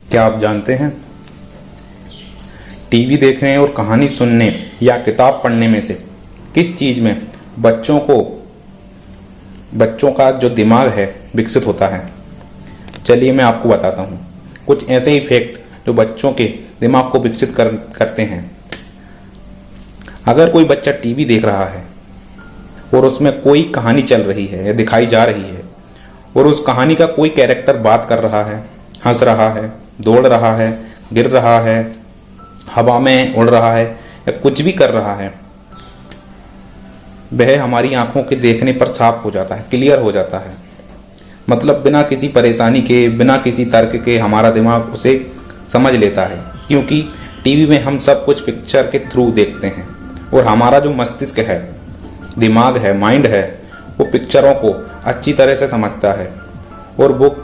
क्या आप जानते हैं, टीवी देखने और कहानी सुनने या किताब पढ़ने में से किस चीज में बच्चों का जो दिमाग है विकसित होता है? चलिए मैं आपको बताता हूँ कुछ ऐसे ही फैक्ट जो बच्चों के दिमाग को विकसित करते हैं। अगर कोई बच्चा टीवी देख रहा है और उसमें कोई कहानी चल रही है या दिखाई जा रही है और उस कहानी का कोई कैरेक्टर बात कर रहा है, हंस रहा है, दौड़ रहा है, गिर रहा है, हवा में उड़ रहा है या कुछ भी कर रहा है, वह हमारी आंखों के देखने पर साफ हो जाता है, क्लियर हो जाता है। मतलब बिना किसी परेशानी के, बिना किसी तर्क के हमारा दिमाग उसे समझ लेता है, क्योंकि टीवी में हम सब कुछ पिक्चर के थ्रू देखते हैं और हमारा जो मस्तिष्क है, दिमाग है, माइंड है, वो पिक्चरों को अच्छी तरह से समझता है और वो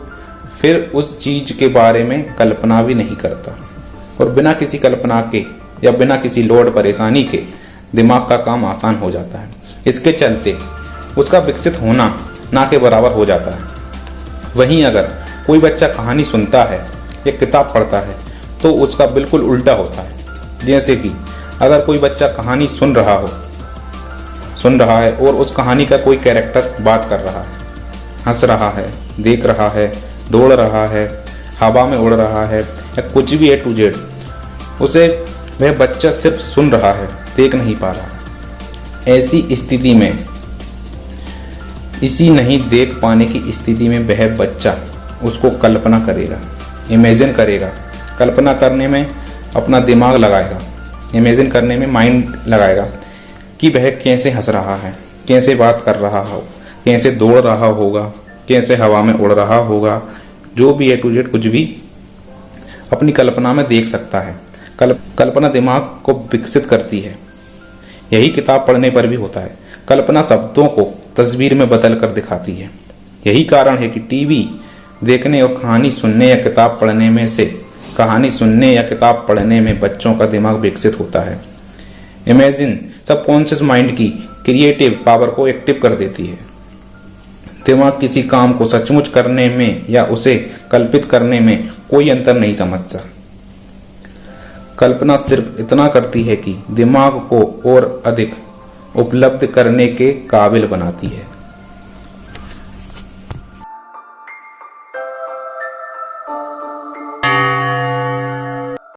फिर उस चीज के बारे में कल्पना भी नहीं करता और बिना किसी कल्पना के या बिना किसी लोड परेशानी के दिमाग का काम आसान हो जाता है। इसके चलते उसका विकसित होना ना के बराबर हो जाता है। वहीं अगर कोई बच्चा कहानी सुनता है या किताब पढ़ता है तो उसका बिल्कुल उल्टा होता है। जैसे कि अगर कोई बच्चा कहानी सुन रहा है और उस कहानी का कोई कैरेक्टर बात कर रहा है, हंस रहा है, देख रहा है, दौड़ रहा है, हवा में उड़ रहा है या कुछ भी A to Z, उसे वह बच्चा सिर्फ सुन रहा है, देख नहीं पा रहा। ऐसी स्थिति में, इसी नहीं देख पाने की स्थिति में वह बच्चा उसको कल्पना करेगा, इमेजिन करेगा। कल्पना करने में अपना दिमाग लगाएगा, इमेजिन करने में माइंड लगाएगा कि वह कैसे हंस रहा है, कैसे बात कर रहा हो, कैसे दौड़ रहा होगा, कैसे हवा में उड़ रहा होगा। जो भी A to Z कुछ भी अपनी कल्पना में देख सकता है। कल्पना दिमाग को विकसित करती है। यही किताब पढ़ने पर भी होता है। कल्पना शब्दों को तस्वीर में बदल कर दिखाती है। यही कारण है कि टीवी देखने और कहानी सुनने या किताब पढ़ने में बच्चों का दिमाग विकसित होता है। इमेजिन सबकॉन्शियस माइंड की क्रिएटिव पावर को एक्टिव कर देती है। दिमाग किसी काम को सचमुच करने में या उसे कल्पित करने में कोई अंतर नहीं समझता। कल्पना सिर्फ इतना करती है कि दिमाग को और अधिक उपलब्ध करने के काबिल बनाती है।